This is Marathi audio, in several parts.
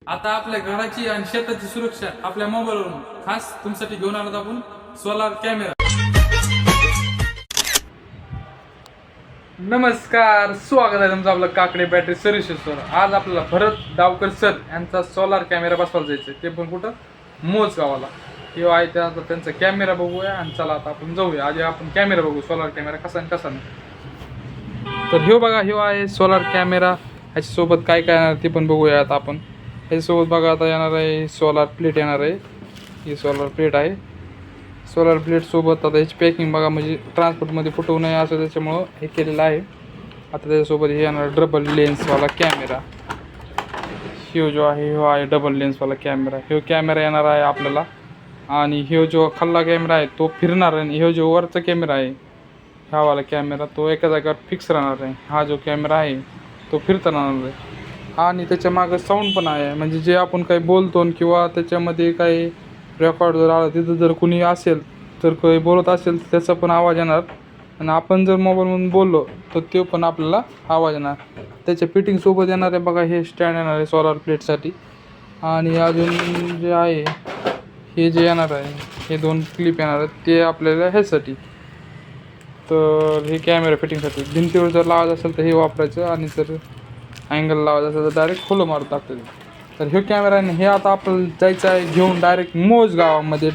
आता आपल्या घराची आणि शेताची सुरक्षा आपल्या मोबाईलवरून खास तुमच्यासाठी घेऊन आलो आपण सोलार कॅमेरा। नमस्कार, स्वागत आहे तुमचं आपलं काकडे बॅटरी सर्व्हिसेसवर। आज आपल्याला भरत डावकर सर यांचा सोलार कॅमेरा बसवायला जायचं, ते पण कुठं, मोज गावाला। किंवा आहे त्यांचा कॅमेरा बघूया आणि चला आता आपण जाऊया। आधी आपण कॅमेरा बघू, सोलार कॅमेरा कसा आणि कसा नाही। तर ह्यो बघा, ह्यो आहे सोलार कॅमेरा। ह्याच्यासोबत काय काय येणार ते पण बघूया आता आपण। ह्याच्यासोबत बघा आता येणार आहे सोलार प्लेट येणार आहे। ही सोलार प्लेट आहे। सोलार प्लेट सोबत आता ह्याची पॅकिंग बघा, म्हणजे ट्रान्सपोर्टमध्ये फुटवू नये असं त्याच्यामुळं हे केलेलं आहे। आता त्याच्यासोबत हे येणार डबल लेन्सवाला कॅमेरा। ह्यो जो आहे ह्यो आहे डबल लेन्सवाला कॅमेरा। ह्यो कॅमेरा येणार आहे आपल्याला। आणि ह्यो जो खाल्ला कॅमेरा आहे तो फिरणार आहे। ह्यो जो वरचा कॅमेरा आहे हा वाला कॅमेरा तो एका जागेवर फिक्स राहणार आहे। हा जो कॅमेरा आहे तो फिरता राहणार आहे। आणि त्याच्या मागं साऊंड पण आहे, म्हणजे जे आपण काही बोलतो किंवा त्याच्यामध्ये काही रेकॉर्ड जर आला, तिथं जर कुणी असेल तर काही बोलत असेल त्याचा पण आवाज येणार। आणि आपण जर मोबाईलमधून बोललो तर तो पण आपल्याला आवाज येणार। त्याच्या फिटिंगसोबत येणार आहे बघा, हे स्टँड येणार आहे सोलार प्लेटसाठी। आणि अजून जे आहे हे जे येणार आहे हे दोन क्लिप येणार आहेत ते आपल्याला ह्यासाठी, तर हे कॅमेरा फिटिंगसाठी। भिंतीवर जर लावायचं असेल तर हे वापरायचं, आणि जर अँगल लावायचं असेल तर डायरेक्ट खोलं मारून टाकतं। तर हे कॅमेराने हे आता आपल्याला जायचं आहे घेऊन डायरेक्ट मोज गावामध्ये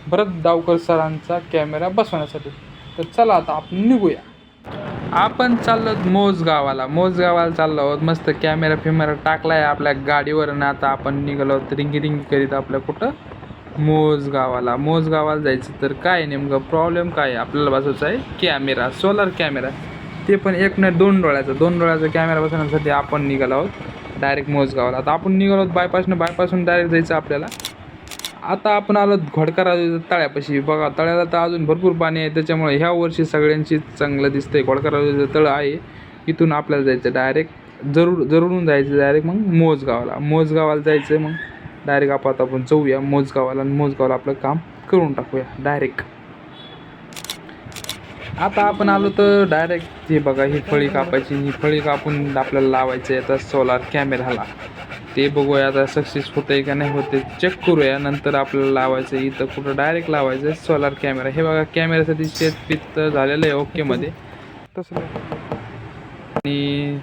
भरत डावकर सरांचा कॅमेरा बसवण्यासाठी। तर चला आता आपण निघूया। आपण चाललो मोज गावाला चाललो आहोत। मस्त कॅमेरा फिमेरा टाकलाय आपल्या गाडीवर आणि आता आपण निघालो आहोत रिंगी करीत आपल्या कुठं, मोज गावाला जायचं। तर काय नेमकं प्रॉब्लेम काय आहे, आपल्याला बसवायचा आहे कॅमेरा, सोलार कॅमेरा, ते पण एक नाही दोन डोळ्याचा कॅमेरा बसवण्यासाठी आपण निघालो आहोत डायरेक्ट मोज गावाला। आता आपण निघालो आहोत बायपासून डायरेक्ट जायचं आपल्याला। आता आपण आलो घोडका तळ्यापाशी। बघा तळ्याला तर अजून भरपूर पाणी आहे, त्याच्यामुळे ह्या वर्षी सगळ्यांची चांगलं दिसतंय। घोडका तळं आहे, इथून आपल्याला जायचं डायरेक्ट जरूरून जायचं डायरेक्ट मग मोज गावाला जायचं। मग डायरेक्ट आपण जाऊया मोज गावाला आणि मोज गावाला आपलं काम करून टाकूया डायरेक्ट। आता आपण आलो तर डायरेक्ट हे बघा, ही फळी कापायची। ही फळी कापून आपल्याला लावायचं आहे आता सोलार कॅमेराला। ते बघूया आता सक्सेस होतंय का नाही होते, चेक करूया। नंतर आपल्याला लावायचं इथं कुठं डायरेक्ट लावायचं सोलार कॅमेरा। हे बघा कॅमेऱ्यासाठी शेतपीत झालेलं आहे ओकेमध्ये तसं। आणि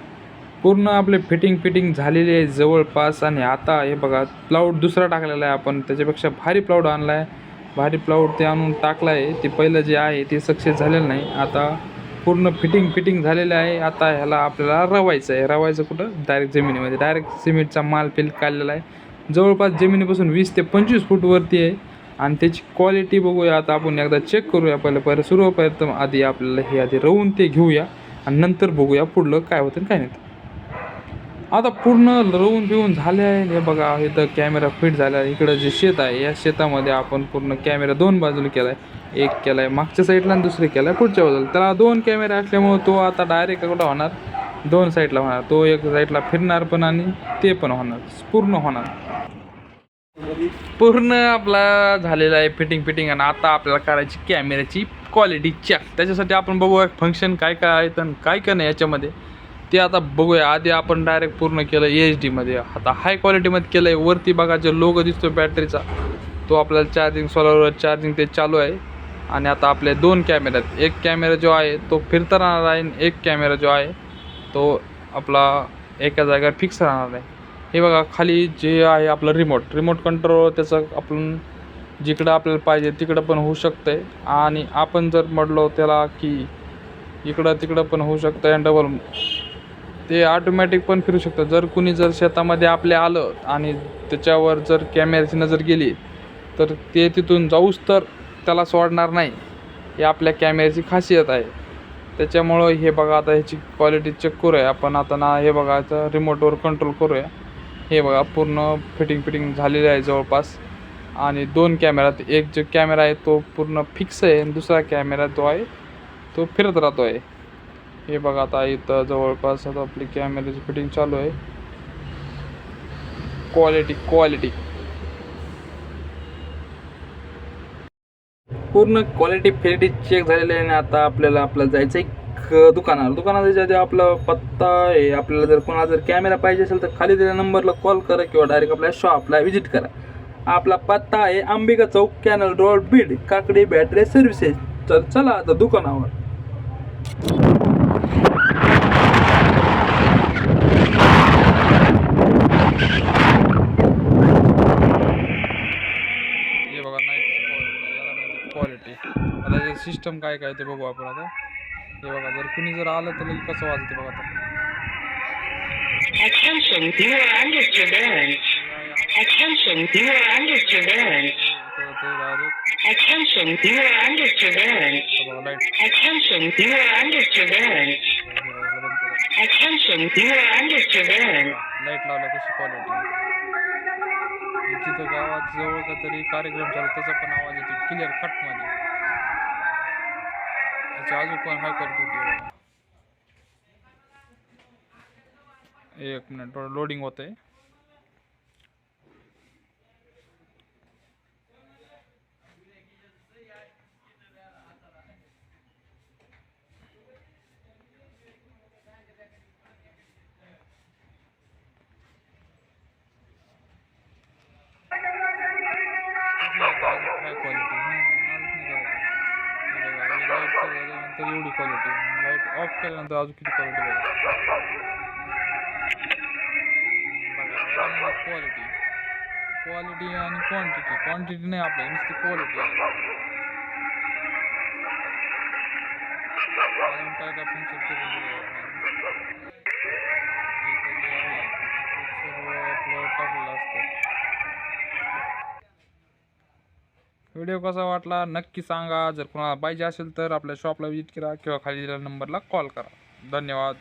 पूर्ण आपले फिटिंग झालेली आहे जवळपास। आणि आता हे बघा प्लाऊड दुसरा टाकलेला आहे आपण, त्याच्यापेक्षा भारी प्लाऊड आणला आहे। भारी प्लाऊड ते आणून टाकला आहे। ते पहिलं जे आहे ते सक्सेस झालेलं नाही। आता पूर्ण फिटिंग झालेलं आहे। आता ह्याला आपल्याला रवायचं कुठं, डायरेक्ट जमिनीमध्ये। डायरेक्ट सिमेंटचा माल काढलेला आहे। जवळपास जमिनीपासून 20 ते 25 फूट वरती आहे। आणि त्याची क्वालिटी बघूया आता आपण, एकदा चेक करूया पहिलं सुरुवात आधी आपल्याला हे आधी रवून ते घेऊया आणि नंतर बघूया पुढलं काय होतं काय नाही। आता पूर्ण रवून बिवून झाले आहे। हे बघा इथं कॅमेरा फिट झाला आहे। इकडं जे शेत आहे या शेतामध्ये आपण पूर्ण कॅमेरा दोन बाजूला केला आहे। एक केला आहे मागच्या साईडला आणि दुसरी केला आहे पुढच्या बाजूला। त्याला दोन कॅमेरे असल्यामुळे तो आता डायरेक्ट कुठं होणार, दोन साईडला होणार। तो एक साईडला फिरणार पण आणि ते पण होणार, पूर्ण आपला झालेला आहे फिटिंग। आणि आता आपल्याला करायची कॅमेऱ्याची क्वालिटी चेक। त्याच्यासाठी आपण बघूया फंक्शन काय काय आहेत आणि काय काय नाही याच्यामध्ये, ते आता बघूया। आधी आपण डायरेक्ट पूर्ण केलं HD मध्ये, आता हाय क्वालिटीमध्ये केलं आहे। वरती बघा जो लोगो दिसतो बॅटरीचा, तो आपल्याला चार्जिंग सोलारवर चार्जिंग ते चालू आहे। आणि आता आपले दोन कॅमेरे आहेत। एक कॅमेरा जो आहे तो फिरता राहणार आहे, एक कॅमेरा जो आहे तो आपला एका जागेवर फिक्स राहणार आहे। हे बघा खाली जे आहे आपलं रिमोट कंट्रोल, त्याचं आपण जिकडं आपल्याला पाहिजे तिकडं पण होऊ शकतंय। आणि आपण जर म्हटलो त्याला की इकडं तिकडं पण होऊ शकतं आहे। डबल ते ऑटोमॅटिक पण फिरू शकतं। जर कुणी शेतामध्ये आपल्या आलं आणि त्याच्यावर जर कॅमेऱ्याची नजर गेली तर ते तिथून जाऊच तर त्याला सोडणार नाही, हे आपल्या कॅमेऱ्याची खासियत आहे। त्याच्यामुळं हे बघा आता ह्याची क्वालिटी चेक करूया आपण आता ना। हे बघा आता रिमोटवर कंट्रोल करूया। हे बघा पूर्ण फिटिंग झालेली आहे जवळपास। आणि दोन कॅमेऱ्यात एक जो कॅमेरा आहे तो पूर्ण फिक्स आहे आणि दुसरा कॅमेरा जो आहे तो फिरत राहतो आहे। हे बघा आता इथं जवळपास आता आपली कॅमेऱ्याची फिटिंग चालू आहे। क्वालिटी पूर्ण क्वालिटी फिटिंग चेक झालेली आहे। आणि आता आपल्याला जायचं आहे डायरेक्ट दुकानात याच्या आधी आपला पत्ता आहे. आपल्याला जर कोणाला जर कॅमेरा पाहिजे असेल तर खाली दिलेल्या नंबरला कॉल करा किंवा डायरेक्ट आपल्या शॉपला व्हिजिट करा. आपला पत्ता आहे अंबिका चौक, कॅनल रोड, बीड, काकडी बॅटरी सर्व्हिसेस. तर चला आता दुकानावर. हे बघा नाईट क्वालिटी. आता याचं सिस्टम काय काय ते बघू आपण आता. हे बघा जर कुणी जर आलं तर लगेच कसं वाजते बघा आता. Attention, you are under surveillance. Attention, you are under surveillance. Attention, you are under surveillance. Attention, you are under surveillance. Attention, you are under surveillance. Light लावल्या कशी क्वालिटी. तिथं गावात जवळ का तरी कार्यक्रम चालू त्याचा पण आवाज येतो क्लिअर कट मध्ये. त्याची अजून पण हाय क्वालिटी होती. एक मिनिट लोडिंग होतंय. हाय क्वालिटी लाईट एवढी क्वालिटी. लाईट ऑफ केल्यानंतर अजून किती क्वालिटी बघा. क्वालिटी आणि क्वांटिटी नाही आपल्याला नुसती क्वालिटी आहे. अजून काय काय फंक्शन ते सर्व आपलं टाकलेलं असतं. व्हिडिओ कसा वाटला नक्की सांगा. जर कोणाला पाहिजे असेल तर आपल्या शॉपला व्हिजिट करा किंवा खाली दिलेल्या नंबरला कॉल करा. धन्यवाद.